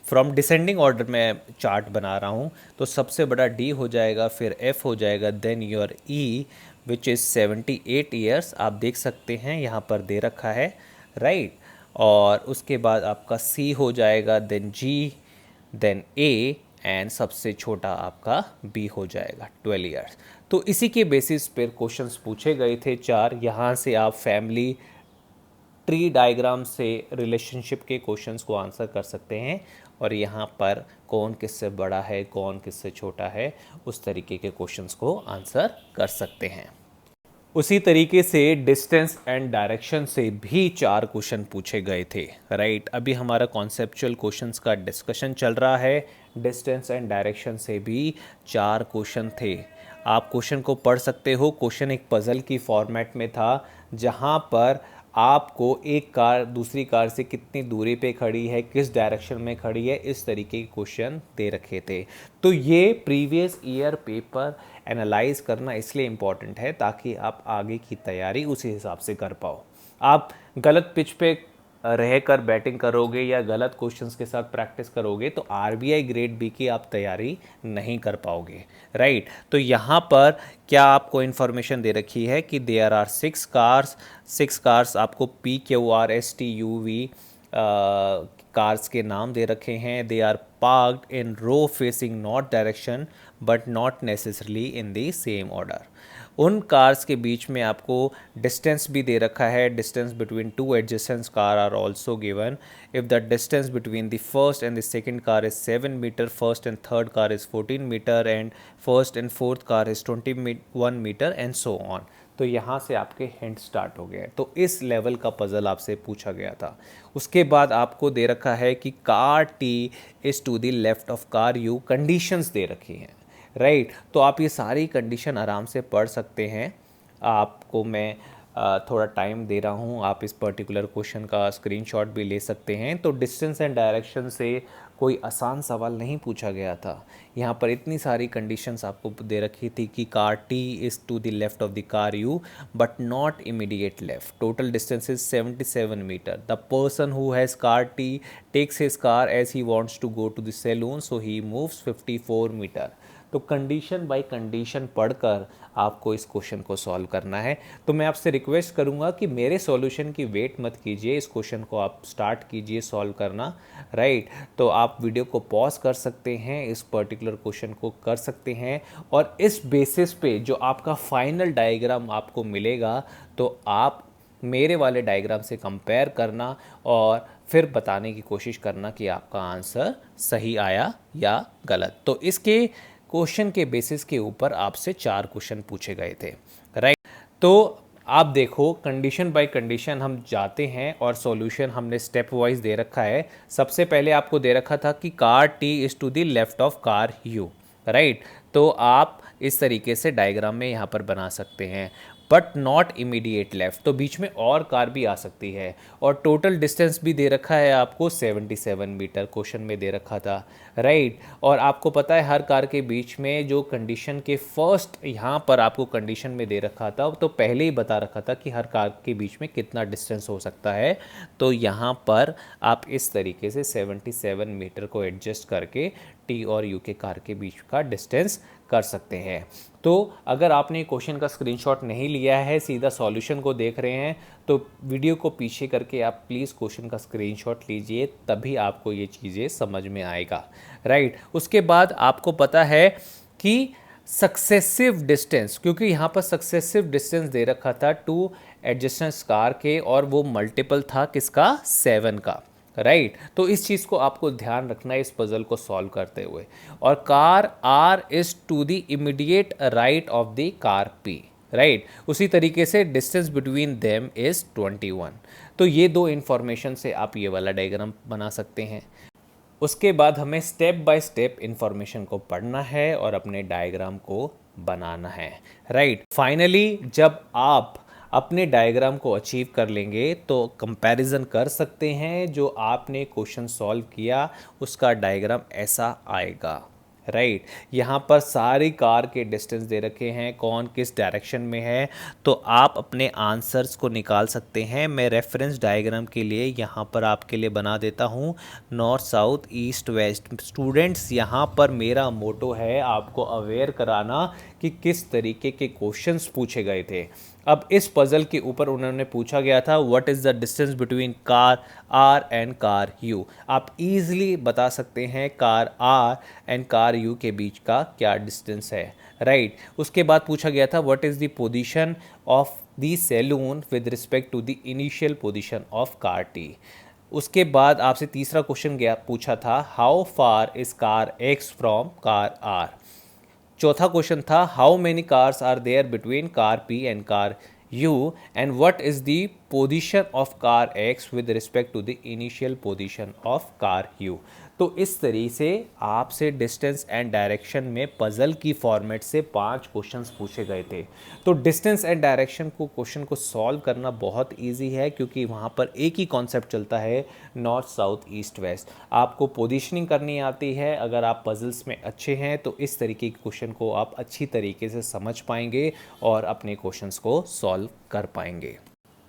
A: फ्रॉम डिसेंडिंग ऑर्डर में चार्ट बना रहा हूं, तो सबसे बड़ा डी हो जाएगा, फिर एफ हो जाएगा, then your E which is 78 years, आप देख सकते हैं यहाँ पर दे रखा है, राइट। और उसके बाद आपका सी हो जाएगा, then G, then A, and सबसे छोटा आपका बी हो जाएगा 12 ईयर्स। तो इसी के बेसिस पर क्वेश्चंस पूछे गए थे 4। यहाँ से आप फैमिली ट्री डायग्राम से रिलेशनशिप के क्वेश्चंस को आंसर कर सकते हैं और यहाँ पर कौन किससे बड़ा है, कौन किससे छोटा है, उस तरीके के क्वेश्चंस को आंसर कर सकते हैं। उसी तरीके से डिस्टेंस एंड डायरेक्शन से भी 4 क्वेश्चन पूछे गए थे, राइट। अभी हमारा कॉन्सेप्चुअल क्वेश्चंस का डिस्कशन चल रहा है। डिस्टेंस एंड डायरेक्शन से भी 4 क्वेश्चन थे। आप क्वेश्चन को पढ़ सकते हो। क्वेश्चन एक पजल की फॉर्मेट में था जहां पर आपको एक कार दूसरी कार से कितनी दूरी पे खड़ी है, किस डायरेक्शन में खड़ी है, इस तरीके के क्वेश्चन दे रखे थे। तो ये प्रीवियस ईयर पेपर एनालाइज करना इसलिए इम्पॉर्टेंट है ताकि आप आगे की तैयारी उसी हिसाब से कर पाओ। आप गलत पिच पे रहकर बैटिंग करोगे या गलत क्वेश्चंस के साथ प्रैक्टिस करोगे तो आरबीआई ग्रेड बी की आप तैयारी नहीं कर पाओगे, राइट। तो यहाँ पर क्या आपको इन्फॉर्मेशन दे रखी है कि देयर आर 6 कार्स, आपको PQRSTUV कार्स के नाम दे रखे हैं। They are parked in row facing north direction but not necessarily in the same order. उन कार्स के बीच में आपको डिस्टेंस भी दे रखा है, distance between two adjacent car are also given. If the distance between the first and the second car is 7 metre, first and third car is 14 metre and first and fourth car is 21 metre and so on. तो यहाँ से आपके hint start हो गए. तो इस level का puzzle आपसे पूछा गया था. उसके बाद आपको दे रखा है कि car T is to the left of car U, conditions दे रखी हैं, राइट. तो आप ये सारी कंडीशन आराम से पढ़ सकते हैं. आपको मैं थोड़ा टाइम दे रहा हूँ, आप इस पर्टिकुलर क्वेश्चन का स्क्रीनशॉट भी ले सकते हैं. तो डिस्टेंस एंड डायरेक्शन से कोई आसान सवाल नहीं पूछा गया था. यहाँ पर इतनी सारी कंडीशंस आपको दे रखी थी कि car T is to the left of the car U but not immediate left. Total distance is 77 metre. The person who has car T takes his car as he wants to go to the saloon so he moves 54 metre. तो condition by condition पढ़कर आपको इस question को solve करना है. तो मैं आपसे रिक्वेस्ट करूंगा कि मेरे सॉल्यूशन की वेट मत कीजिए, इस क्वेश्चन को आप स्टार्ट कीजिए सॉल्व करना, राइट. तो आप वीडियो को पॉज कर सकते हैं, इस पर्टिकुलर क्वेश्चन को कर सकते हैं और इस बेसिस पे जो आपका फाइनल डायग्राम आपको मिलेगा तो आप मेरे वाले डायग्राम से कंपेयर करना और फिर बताने की कोशिश करना कि आपका आंसर सही आया या गलत. तो इसके क्वेश्चन के बेसिस के ऊपर आपसे 4 क्वेश्चन पूछे गए थे, राइट. तो आप देखो कंडीशन बाय कंडीशन हम जाते हैं और सॉल्यूशन हमने स्टेप वाइज दे रखा है. सबसे पहले आपको दे रखा था कि car T is to the left of car U, right. तो आप इस तरीके से डायग्राम में यहाँ पर बना सकते हैं. बट नॉट इमीडिएट लेफ्ट, तो बीच में और कार भी आ सकती है. और टोटल डिस्टेंस भी दे रखा है आपको 77 मीटर, क्वेश्चन में दे रखा था, राइट. और आपको पता है हर कार के बीच में जो कंडीशन के फर्स्ट यहाँ पर आपको कंडीशन में दे रखा था तो पहले ही बता रखा था कि हर कार के बीच में कितना डिस्टेंस हो सकता है. तो यहाँ पर आप इस तरीके से 77 मीटर को एडजस्ट करके टी और यू के कार के बीच का डिस्टेंस कर सकते हैं. तो अगर आपने क्वेश्चन का स्क्रीनशॉट नहीं लिया है, सीधा सॉल्यूशन को देख रहे हैं, तो वीडियो को पीछे करके आप प्लीज़ क्वेश्चन का स्क्रीनशॉट लीजिए, तभी आपको ये चीज़ें समझ में आएगा, राइट. उसके बाद आपको पता है कि सक्सेसिव डिस्टेंस, क्योंकि यहाँ पर सक्सेसिव डिस्टेंस दे रखा था 2 एडजेसेंट कार के और वो मल्टीपल था किसका, 7 का, राइट. तो इस चीज़ को आपको ध्यान रखना है इस पजल को सॉल्व करते हुए. और car R is to the immediate right of the car P, right. उसी तरीके से डिस्टेंस बिटवीन देम इज 21. तो ये 2 इंफॉर्मेशन से आप ये वाला डायग्राम बना सकते हैं. उसके बाद हमें स्टेप बाय स्टेप इंफॉर्मेशन को पढ़ना है और अपने डायग्राम को बनाना है, राइट. फाइनली जब आप अपने डायग्राम को अचीव कर लेंगे तो कंपैरिजन कर सकते हैं, जो आपने क्वेश्चन सॉल्व किया उसका डायग्राम ऐसा आएगा, राइट. यहाँ पर सारी कार के डिस्टेंस दे रखे हैं, कौन किस डायरेक्शन में है, तो आप अपने आंसर्स को निकाल सकते हैं. मैं रेफरेंस डायग्राम के लिए यहाँ पर आपके लिए बना देता हूँ north south east west. Students यहाँ पर मेरा मोटो है आपको अवेयर कराना कि किस तरीके के क्वेश्चंस पूछे गए थे. अब इस पजल के ऊपर उन्होंने पूछा गया था what is the distance between car R and car U. आप इजीली बता सकते हैं car R and car U के बीच का क्या डिस्टेंस है, राइट. उसके बाद पूछा गया था what is the position of the saloon with respect to the initial position of car T. उसके बाद आपसे तीसरा क्वेश्चन गया पूछा था how far is car X from car R. चौथा क्वेश्चन था how many cars are there between car P and car U and what is the position of car X with respect to the initial position of car U. तो इस तरीके से आपसे distance and direction में puzzle की format से 5 questions पूछे गए थे. तो डिस्टेंस एंड डायरेक्शन को क्वेश्चन को सॉल्व करना बहुत इजी है, क्योंकि वहाँ पर एक ही कॉन्सेप्ट चलता है नॉर्थ साउथ ईस्ट वेस्ट. आपको पोजीशनिंग करनी आती है, अगर आप पजल्स में अच्छे हैं तो इस तरीके के क्वेश्चन को आप अच्छी तरीके से समझ पाएंगे और अपने क्वेश्चंस को सॉल्व कर पाएंगे.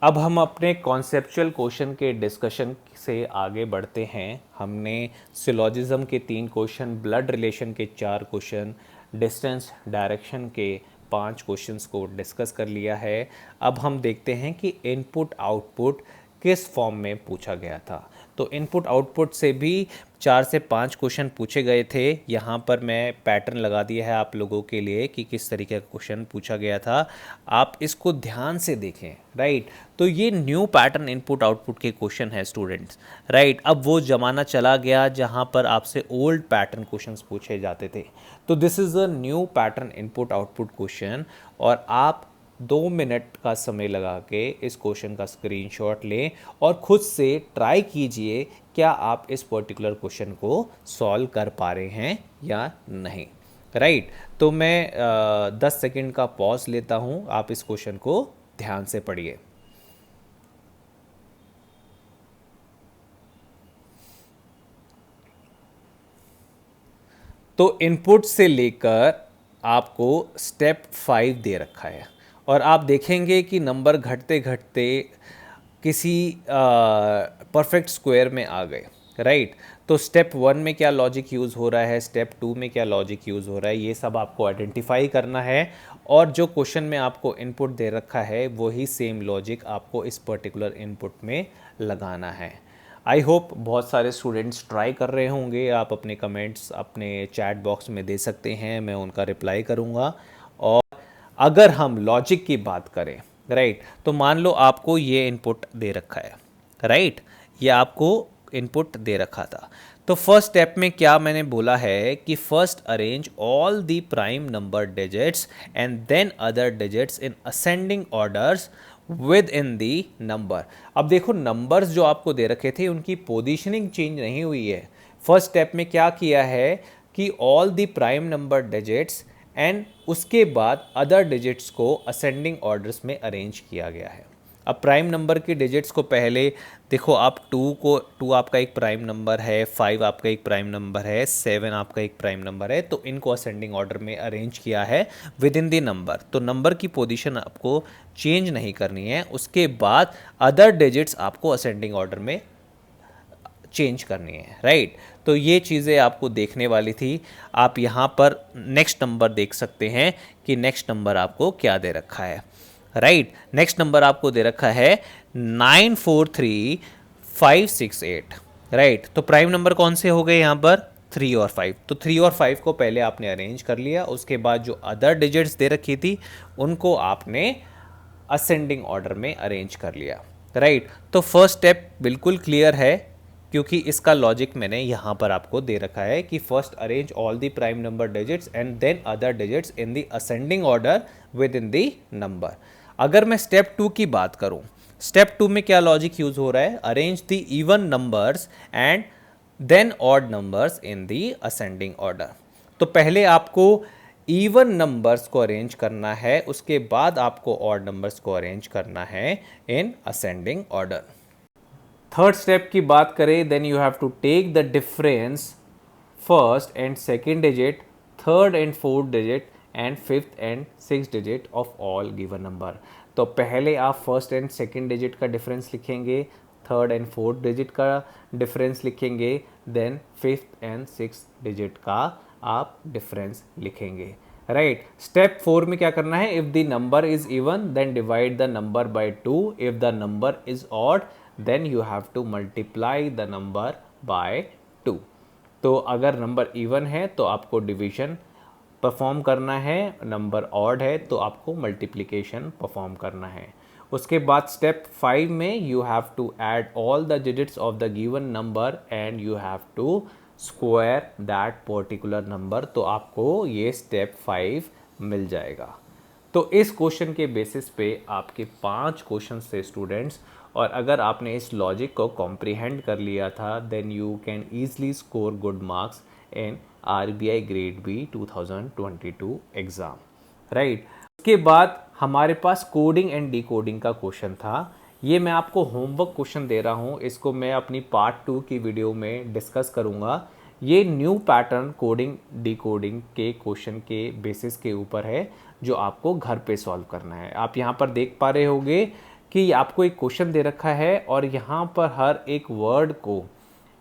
A: अब हम अपने कॉन्सेप्चुअल क्वेश्चन के डिस्कशन से आगे बढ़ते हैं. हमने सिलोजिज्म के 3 क्वेश्चन, ब्लड रिलेशन के 4 क्वेश्चन, डिस्टेंस डायरेक्शन के 5 क्वेश्चंस को डिस्कस कर लिया है. अब हम देखते हैं कि इनपुट आउटपुट किस फॉर्म में पूछा गया था. तो इनपुट आउटपुट से भी 4 से 5 क्वेश्चन पूछे गए थे। यहाँ पर मैं पैटर्न लगा दिया है आप लोगों के लिए कि किस तरीके का क्वेश्चन पूछा गया था, आप इसको ध्यान से देखें। राइट, तो ये न्यू पैटर्न इनपुट आउटपुट के क्वेश्चन है स्टूडेंट्स। राइट, अब वो ज़माना चला गया जहाँ पर आपसे ओल्ड पैटर्न क्वेश्चंस पूछे जाते थे। तो this is a new pattern input output question, और आप 2 मिनट का समय लगा के इस क्वेश्चन का स्क्रीनशॉट लें और खुद से ट्राई कीजिए क्या आप इस पर्टिकुलर क्वेश्चन को सॉल्व कर पा रहे हैं या नहीं। राइट, तो मैं 10 सेकंड का पॉज लेता हूं, आप इस क्वेश्चन को ध्यान से पढ़िए। तो इनपुट से लेकर आपको स्टेप 5 दे रखा है, और आप देखेंगे कि नंबर घटते घटते किसी परफेक्ट स्क्वायर में आ गए। राइट, तो स्टेप 1 में क्या लॉजिक यूज़ हो रहा है, स्टेप 2 में क्या लॉजिक यूज़ हो रहा है, ये सब आपको आइडेंटिफाई करना है, और जो क्वेश्चन में आपको इनपुट दे रखा है वही सेम लॉजिक आपको इस पर्टिकुलर इनपुट में लगाना है। आई होप बहुत सारे स्टूडेंट्स ट्राई कर रहे होंगे। आप अपने कमेंट्स अपने चैट बॉक्स में दे सकते हैं, मैं उनका रिप्लाई करूँगा। और अगर हम लॉजिक की बात करें, राइट, तो मान लो आपको ये इनपुट दे रखा है। राइट, ये आपको इनपुट दे रखा था। तो फर्स्ट स्टेप में क्या मैंने बोला है कि first arrange all the prime number digits and then other digits in ascending orders within the number. अब देखो, नंबर्स जो आपको दे रखे थे उनकी पोजीशनिंग चेंज नहीं हुई है। फर्स्ट स्टेप में क्या किया है कि all the prime number digits and उसके बाद अदर डिजिट्स को असेंडिंग ऑर्डर्स में अरेंज किया गया है। अब प्राइम नंबर की डिजिट्स को पहले देखो, आप 2 आपका एक प्राइम नंबर है, 5 आपका एक प्राइम नंबर है, 7 आपका एक प्राइम नंबर है, तो इनको असेंडिंग ऑर्डर में अरेंज किया है विद इन दी नंबर। तो नंबर की पोजीशन आपको चेंज नहीं करनी है। उसके बाद अदर डिजिट्स आपको असेंडिंग ऑर्डर में चेंज करनी है। राइट, तो ये चीज़ें आपको देखने वाली थी। आप यहाँ पर नेक्स्ट नंबर देख सकते हैं कि नेक्स्ट नंबर आपको क्या दे रखा है। राइट, नेक्स्ट नंबर आपको दे रखा है 943568। राइट, तो प्राइम नंबर कौन से हो गए यहाँ पर, 3 और 5। तो 3 और 5 को पहले आपने अरेंज कर लिया, उसके बाद जो अदर डिजिट्स दे रखी थी उनको आपने असेंडिंग ऑर्डर में अरेंज कर लिया। राइट, तो फर्स्ट स्टेप बिल्कुल क्लियर है, क्योंकि इसका लॉजिक मैंने यहाँ पर आपको दे रखा है कि first arrange all the prime number digits and then other digits in the ascending order within the number. अगर मैं स्टेप 2 की बात करूं, स्टेप 2 में क्या लॉजिक यूज हो रहा है, arrange the even numbers and then odd numbers in the ascending order. तो पहले आपको इवन नंबर्स को अरेंज करना है, उसके बाद आपको ऑड नंबर्स को अरेंज करना है in ascending order. Third step की बात करें, then you have to take the difference first and second digit, third and fourth digit and fifth and six digit of all given number. तो पहले आप first and second digit का difference लिखेंगे, third and fourth digit का difference लिखेंगे, then fifth and six digit का आप difference लिखेंगे। राइट, स्टेप 4 में क्या करना है, if the number is even then divide the number by 2, if the number is odd then you have to multiply the number by 2। तो अगर number even है तो आपको डिवीजन परफॉर्म करना है, नंबर ऑड है तो आपको मल्टीप्लिकेशन परफॉर्म करना है। उसके बाद स्टेप 5 में you have to add all the digits of the given number and you have to square that particular number. तो आपको ये स्टेप 5 मिल जाएगा। तो इस क्वेश्चन के बेसिस पे आपके 5 क्वेश्चन थे स्टूडेंट्स, और अगर आपने इस लॉजिक को कॉम्प्रिहेंड कर लिया था then you can easily score good marks in RBI grade B 2022 exam. Right, उसके बाद हमारे पास कोडिंग एंड डिकोडिंग का क्वेश्चन था। ये मैं आपको होमवर्क क्वेश्चन दे रहा हूँ, इसको मैं अपनी पार्ट 2 की वीडियो में डिस्कस करूँगा। ये न्यू पैटर्न कोडिंग डिकोडिंग के क्वेश्चन के बेसिस के ऊपर है जो आपको घर पे सॉल्व करना है। आप यहाँ पर देख पा रहे होंगे कि आपको एक क्वेश्चन दे रखा है और यहाँ पर हर एक वर्ड को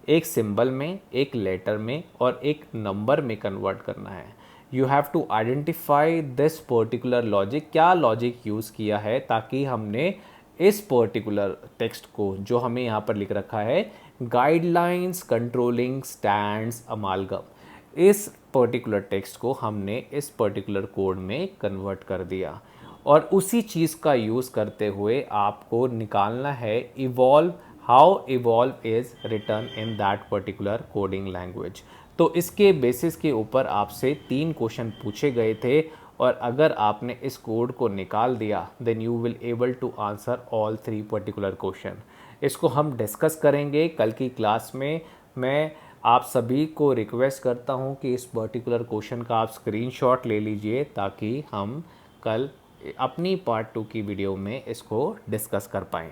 A: एक सिंबल में, एक लेटर में और एक नंबर में कन्वर्ट करना है। You have to identify this particular logic, क्या लॉजिक यूज़ किया है ताकि हमने इस पर्टिकुलर टेक्स्ट को जो हमें यहाँ पर लिख रखा है गाइडलाइंस कंट्रोलिंग स्टैंड्स अमालगम। इस पर्टिकुलर टेक्स्ट को हमने इस पर्टिकुलर कोड में कन्वर्ट कर दिया और उसी चीज़ का यूज़ करते हुए आपको निकालना है evolve, how evolve is return in that particular coding language. तो इसके बेसिस के ऊपर आपसे 3 क्वेश्चन पूछे गए थे और अगर आपने इस कोड को निकाल दिया then you will able to answer all 3 particular question. इसको हम डिस्कस करेंगे कल की क्लास में। मैं आप सभी को रिक्वेस्ट करता हूं कि इस पर्टिकुलर क्वेश्चन का आप स्क्रीनशॉट ले लीजिए ताकि हम कल अपनी पार्ट 2 की वीडियो में इसको डिस्कस कर पाएँ।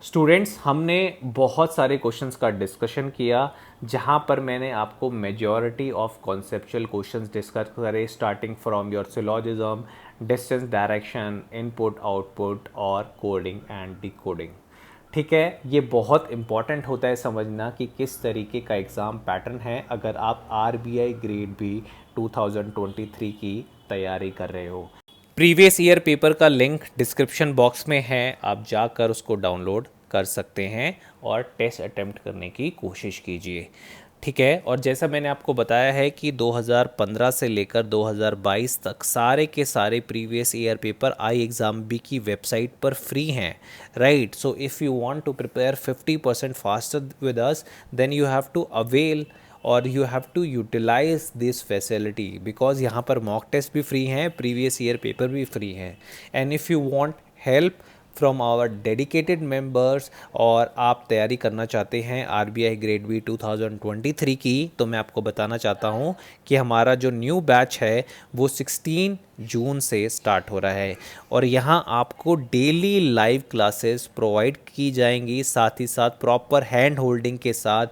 A: स्टूडेंट्स, हमने बहुत सारे क्वेश्चंस का डिस्कशन किया जहां पर मैंने आपको majority of conceptual questions discuss करे, starting from your syllogism, distance direction, input output और कोडिंग एंड डिकोडिंग। ठीक है, ये बहुत इंपॉर्टेंट होता है समझना कि किस तरीके का एग्ज़ाम पैटर्न है अगर आप आरबीआई ग्रेड बी 2023 की तैयारी कर रहे हो। प्रीवियस ईयर पेपर का लिंक डिस्क्रिप्शन बॉक्स में है, आप जाकर उसको डाउनलोड कर सकते हैं और टेस्ट अटेम्प्ट करने की कोशिश कीजिए। ठीक है, और जैसा मैंने आपको बताया है कि 2015 से लेकर 2022 तक सारे के सारे प्रीवियस ईयर पेपर आई एग्ज़ाम बी की वेबसाइट पर फ्री हैं, right. So if you want to prepare 50% faster with us then you have to avail और you have to utilise this facility because यहाँ पर मॉक टेस्ट भी free हैं, previous year paper भी free हैं। And if you want help from our dedicated members और आप तैयारी करना चाहते हैं आरबीआई ग्रेड बी 2023 की, तो मैं आपको बताना चाहता हूं कि हमारा जो न्यू बैच है वो 16 जून से स्टार्ट हो रहा है और यहां आपको डेली लाइव क्लासेस प्रोवाइड की जाएंगी, साथ ही साथ प्रॉपर हैंड होल्डिंग के साथ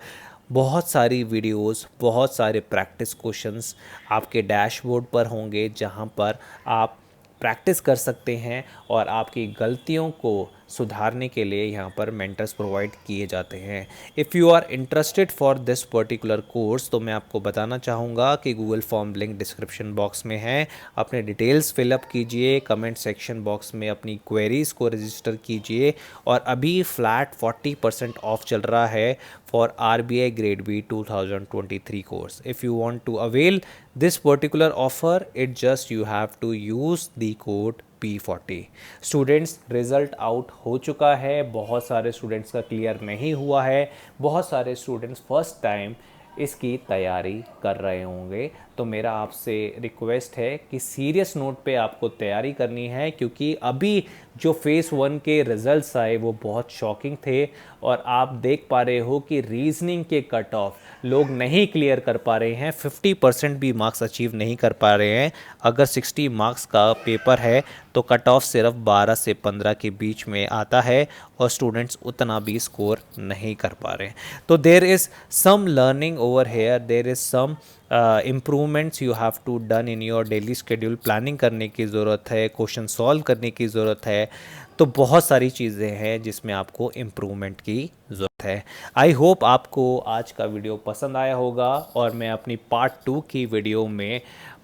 A: बहुत सारी वीडियोस, बहुत सारे प्रैक्टिस क्वेश्चंस आपके डैशबोर्ड पर होंगे जहां पर आप प्रैक्टिस कर सकते हैं और आपकी गलतियों को सुधारने के लिए यहाँ पर मेंटर्स प्रोवाइड किए जाते हैं। If you are interested for this particular course तो मैं आपको बताना चाहूँगा कि Google form link description box में है, अपने डिटेल्स फिलअप कीजिए, कमेंट सेक्शन बॉक्स में अपनी क्वेरीज़ को रजिस्टर कीजिए और अभी फ्लैट 40% ऑफ चल रहा है for RBI Grade B 2023 course. If you want to avail this particular offer, it just you have to use the code P40। Students, result out हो चुका है, बहुत सारे स्टूडेंट्स का क्लियर नहीं हुआ है, बहुत सारे स्टूडेंट्स फर्स्ट टाइम इसकी तैयारी कर रहे होंगे। तो मेरा आपसे रिक्वेस्ट है कि सीरियस नोट पे आपको तैयारी करनी है क्योंकि अभी जो फेज़ 1 के रिज़ल्ट्स आए वो बहुत शॉकिंग थे और आप देख पा रहे हो कि रीजनिंग के कट ऑफ लोग नहीं क्लियर कर पा रहे हैं, 50% भी मार्क्स अचीव नहीं कर पा रहे हैं। अगर 60 मार्क्स का पेपर है तो कट ऑफ सिर्फ 12 से 15 के बीच में आता है और स्टूडेंट्स उतना भी स्कोर नहीं कर पा रहे हैं। तो there is some learning over here, there is some improvements you have to done in your daily schedule. Planning करने की ज़रूरत है, क्वेश्चन सॉल्व करने की ज़रूरत है, तो बहुत सारी चीज़ें हैं जिसमें आपको इम्प्रूवमेंट की ज़रूरत है। आई होप आपको आज का वीडियो पसंद आया होगा और मैं अपनी पार्ट 2 की वीडियो में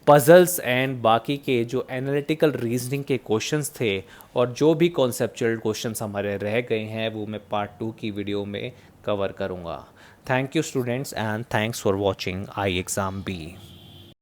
A: पजल्स एंड बाकी के जो एनालिटिकल रीजनिंग के क्वेश्चंस थे और जो भी कॉन्सेप्चुअल क्वेश्चंस हमारे रह गए हैं वो मैं पार्ट 2 की वीडियो में कवर करूँगा। Thank you students and thanks for watching I exam B.